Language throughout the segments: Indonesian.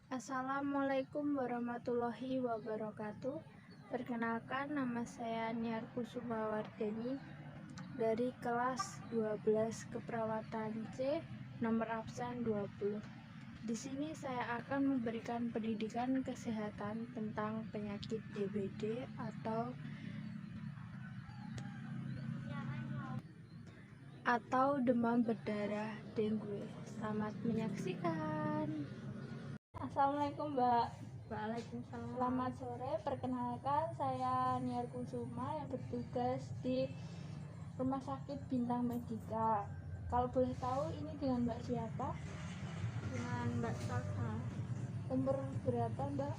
Assalamualaikum warahmatullahi wabarakatuh. Perkenalkan, nama saya Niar Kusuma Wardeni dari kelas 12 Keperawatan C, nomor absen 20. Di sini saya akan memberikan pendidikan kesehatan tentang penyakit DBD atau demam berdarah dengue. Selamat menyaksikan. Assalamualaikum, Mbak. Waalaikumsalam. Selamat sore, perkenalkan saya Niar Kusuma yang bertugas di Rumah Sakit Bintang Medika. Kalau boleh tahu ini dengan Mbak siapa? Dengan Mbak Salsa, Umur berapa, Mbak?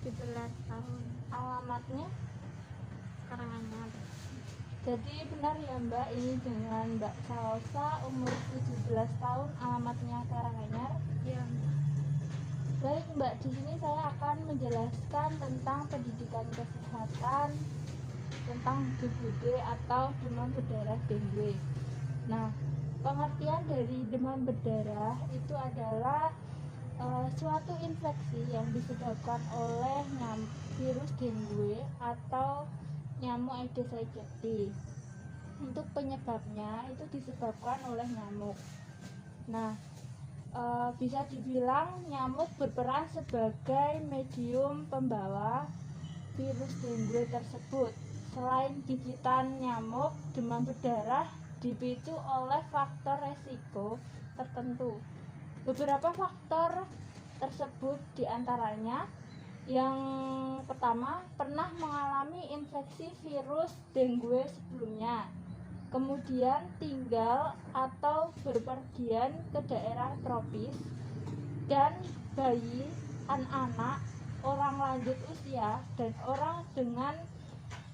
17 tahun, Alamatnya? Karanganyar. Jadi benar ya, Mbak, ini dengan Mbak Salsa, umur 17 tahun, alamatnya Karanganyar. Ya, Baik, Mbak, di sini saya akan menjelaskan tentang pendidikan kesehatan tentang DBD atau demam berdarah dengue. Nah, pengertian dari demam berdarah itu adalah suatu infeksi yang disebabkan oleh virus dengue atau nyamuk Aedes aegypti. Untuk penyebabnya itu disebabkan oleh nyamuk. Nah, bisa dibilang nyamuk berperan sebagai medium pembawa virus dengue tersebut. Selain gigitan nyamuk, demam berdarah dipicu oleh faktor resiko tertentu. Beberapa faktor tersebut diantaranya yang pertama, pernah mengalami infeksi virus dengue sebelumnya, kemudian tinggal atau berpergian ke daerah tropis, dan bayi, anak-anak, orang lanjut usia, dan orang dengan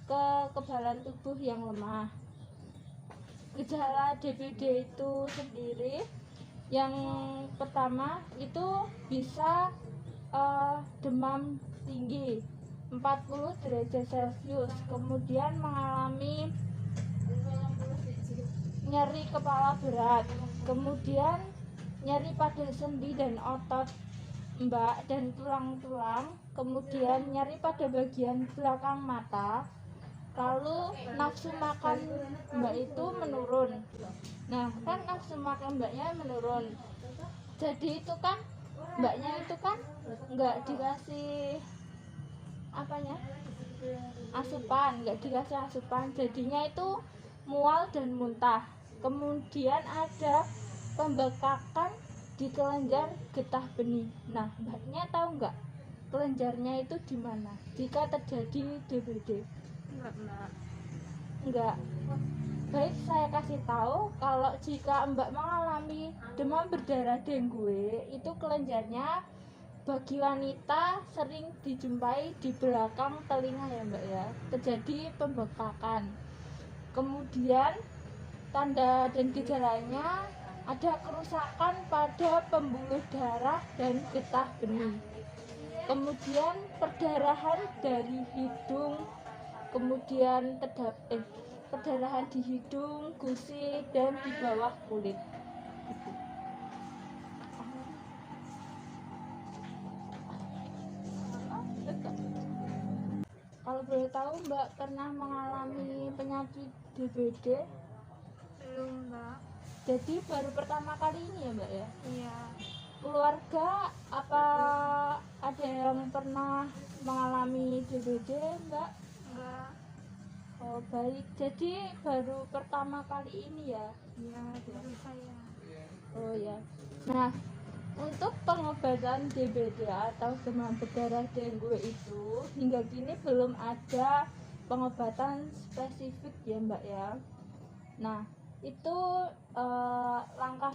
kekebalan tubuh yang lemah. Gejala DBD itu sendiri yang pertama itu bisa demam tinggi 40 derajat Celcius, kemudian mengalami nyeri kepala berat, kemudian nyeri pada sendi dan otot Mbak dan tulang-tulang, kemudian nyeri pada bagian belakang mata, lalu nafsu makan Mbak itu menurun. Nah, kan nafsu makan Mbaknya menurun, jadi itu kan Mbaknya itu kan nggak dikasih nggak dikasih asupan, jadinya itu mual dan muntah. Kemudian ada pembekakan di kelenjar getah benih. Nah, Mbaknya tahu nggak kelenjarnya itu di mana jika terjadi DBD? Mbak. Enggak. Baik, saya kasih tahu kalau jika Mbak mengalami demam berdarah dengue, itu kelenjarnya bagi wanita sering dijumpai di belakang telinga ya, Mbak ya. Terjadi pembekakan. Kemudian tanda dan gejalanya ada kerusakan pada pembuluh darah dan getah benih. Kemudian perdarahan dari hidung, kemudian perdarahan di hidung, gusi, dan di bawah kulit. Kalau boleh tahu, Mbak pernah mengalami penyakit DBD? Belum, Mbak. Jadi baru pertama kali ini ya, Mbak ya? Iya. Keluarga apa ada yang pernah mengalami DBD, Mbak? Enggak. Oh, baik. Jadi baru pertama kali ini ya? Iya, dulu saya. Oh ya. Nah, untuk pengobatan DBD atau demam berdarah dengue itu hingga kini belum ada pengobatan spesifik ya, Mbak ya. Nah, itu langkah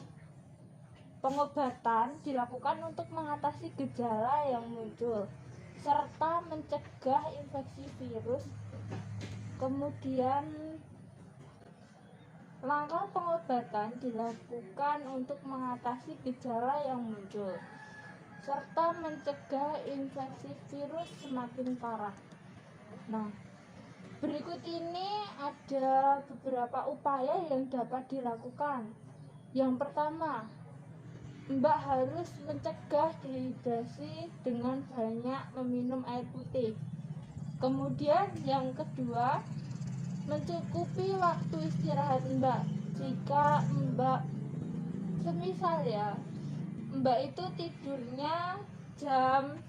pengobatan dilakukan untuk mengatasi gejala yang muncul serta mencegah infeksi virus. Kemudian langkah pengobatan dilakukan untuk mengatasi gejala yang muncul serta mencegah infeksi virus semakin parah. Nah, berikut ini ada beberapa upaya yang dapat dilakukan. Yang pertama, Mbak harus mencegah dehidrasi dengan banyak meminum air putih. Kemudian yang kedua, mencukupi waktu istirahat Mbak. Jika Mbak semisal ya, Mbak itu tidurnya jam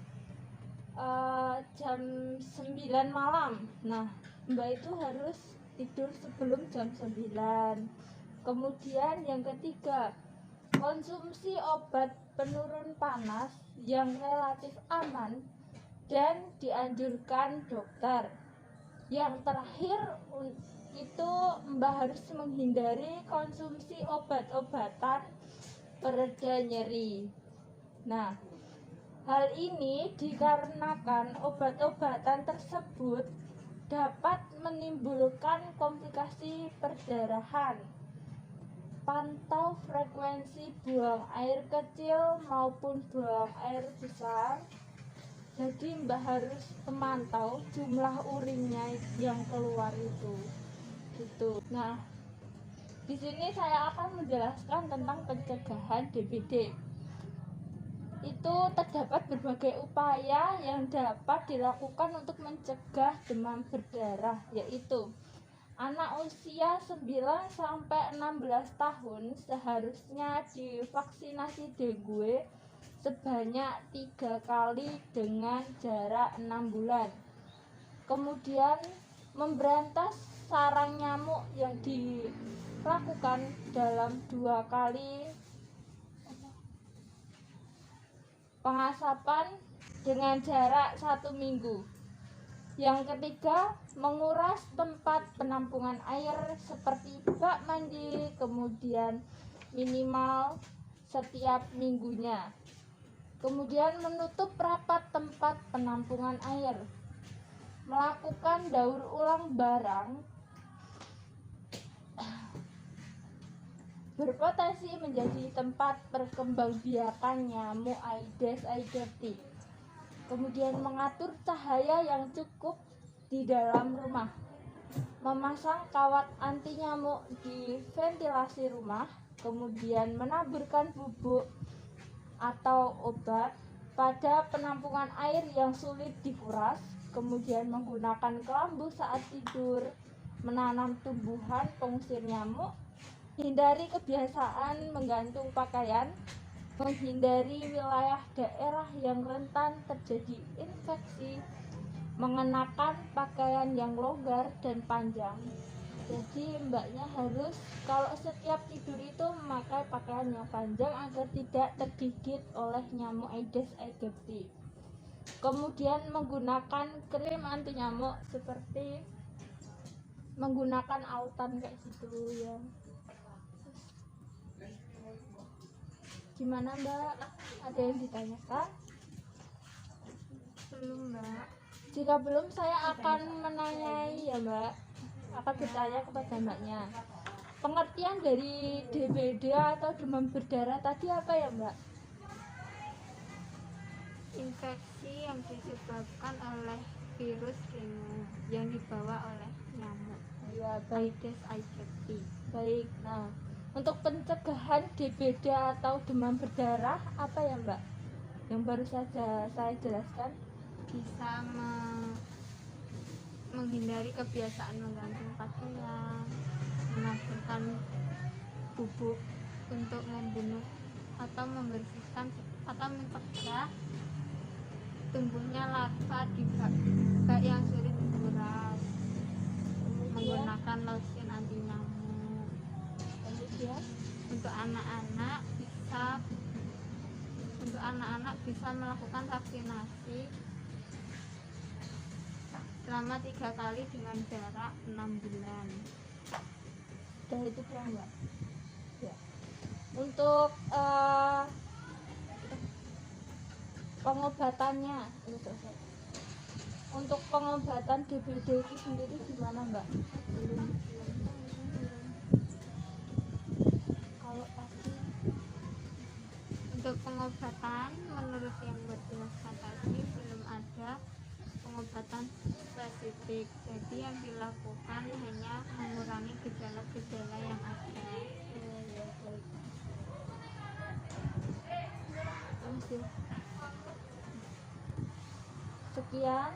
9 malam. Nah, Mbak itu harus tidur sebelum jam 9. Kemudian yang ketiga, konsumsi obat penurun panas yang relatif aman dan dianjurkan dokter. Yang terakhir itu Mbak harus menghindari konsumsi obat-obatan pereda nyeri. Nah, hal ini dikarenakan obat-obatan tersebut dapat menimbulkan komplikasi perdarahan. Pantau frekuensi buang air kecil maupun buang air besar. Jadi Mbak harus memantau jumlah urinnya yang keluar itu. Gitu. Nah, di sini saya akan menjelaskan tentang pencegahan DBD. Itu terdapat berbagai upaya yang dapat dilakukan untuk mencegah demam berdarah, yaitu anak usia 9 sampai 16 tahun seharusnya divaksinasi dengue sebanyak 3 kali dengan jarak 6 bulan. Kemudian memberantas sarang nyamuk yang dilakukan dalam 2 kali pengasapan dengan jarak 1 minggu. Yang ketiga, menguras tempat penampungan air seperti bak mandi, kemudian minimal setiap minggunya. Kemudian menutup rapat tempat penampungan air. Melakukan daur ulang barang berpotensi menjadi tempat perkembangbiakan nyamuk Aedes aegypti. Kemudian mengatur cahaya yang cukup di dalam rumah, memasang kawat anti nyamuk di ventilasi rumah, kemudian menaburkan bubuk atau obat pada penampungan air yang sulit dikuras, kemudian menggunakan kelambu saat tidur, menanam tumbuhan pengusir nyamuk, hindari kebiasaan menggantung pakaian, menghindari wilayah daerah yang rentan terjadi infeksi, mengenakan pakaian yang longgar dan panjang. Jadi mbaknya harus kalau setiap tidur itu memakai pakaian yang panjang agar tidak tergigit oleh nyamuk Aedes aegypti. Kemudian menggunakan krim anti nyamuk seperti menggunakan autan kayak gitu ya. Gimana Mbak? Ada yang ditanyakan? Belum, Mbak. Jika belum, saya akan menanyai ya Mbak. Akan bertanya kepada Mbaknya. Pengertian dari DBD atau demam berdarah tadi apa ya Mbak? Infeksi yang disebabkan oleh virus dengue yang dibawa oleh nyamuk Ya baik, Aedes aegypti. baik. Nah, untuk pencegahan DBD atau demam berdarah apa ya Mbak? Yang baru saja saya jelaskan. Bisa menghindari kebiasaan menggantung pakaian, menaburkan bubuk untuk membunuh atau membersihkan atau mencegah tumbuhnya larva di bak yang sulit dikuras, menggunakan lotion anti nyamuk. Kemudian Untuk anak-anak bisa melakukan vaksinasi selama 3 kali dengan jarak 6 bulan. sudah itu ya Mbak. Ya. Untuk pengobatannya ini selesai. Untuk pengobatan DBD itu sendiri gimana Mbak? Kalau tadi Untuk pengobatan, menurut yang berjelaskan tadi, belum ada pengobatan spesifik. Jadi yang dilakukan hanya mengurangi gejala-gejala yang ada. ya, baik. kasih. Sekian.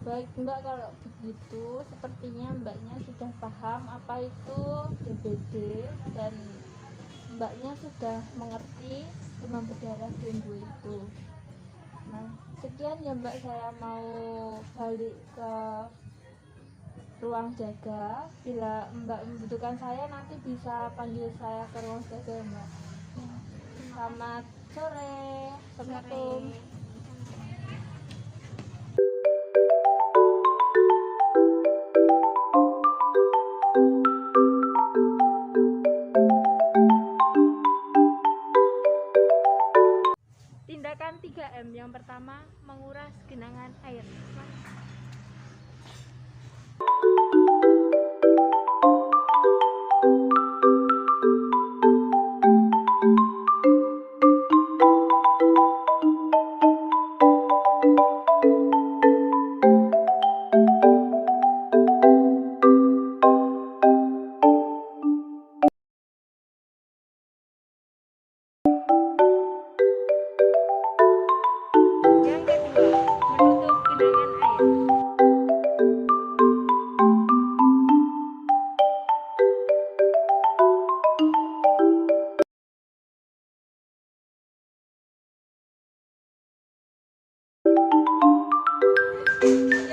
Baik Mbak, kalau begitu sepertinya Mbaknya sudah paham apa itu DBD dan Mbaknya sudah mengerti demam berdarah dengue itu. Nah, sekian ya Mbak, saya mau balik ke ruang jaga. Bila Mbak membutuhkan saya, nanti bisa panggil saya ke ruang jaga ya Mbak. Selamat sore. Assalamualaikum. Tindakan 3M. Yang pertama, menguras genangan air. Yang kedua, menutup genangan air.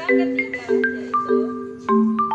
Yang ketiga yaitu mengubur sampah.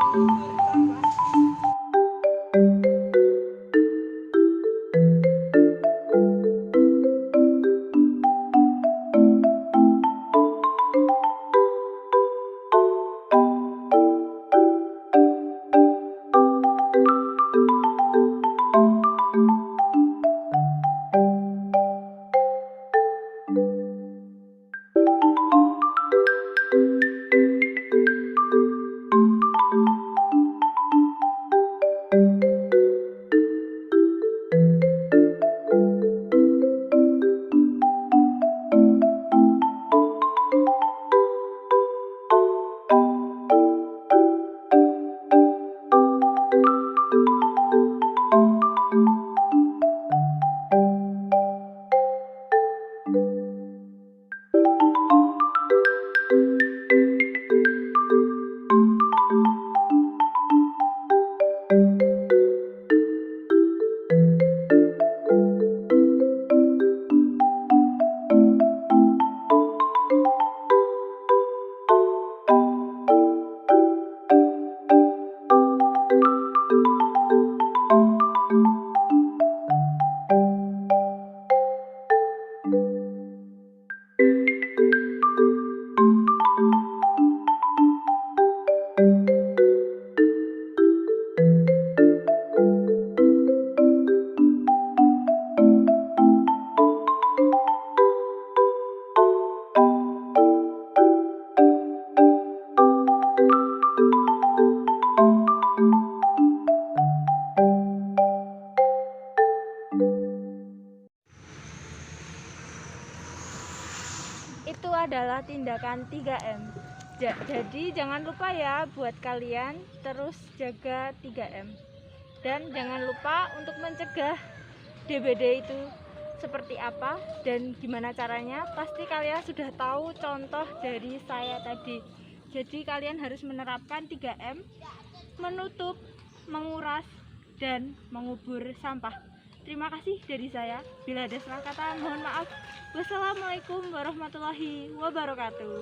Itu adalah tindakan 3M. Jadi jangan lupa ya buat kalian terus jaga 3M. Dan jangan lupa untuk mencegah DBD itu seperti apa dan gimana caranya. Pasti kalian sudah tahu contoh dari saya tadi. Jadi kalian harus menerapkan 3M, menutup, menguras, dan mengubur sampah. Terima kasih dari saya. Bila ada salah kata, mohon maaf. Wassalamualaikum warahmatullahi wabarakatuh.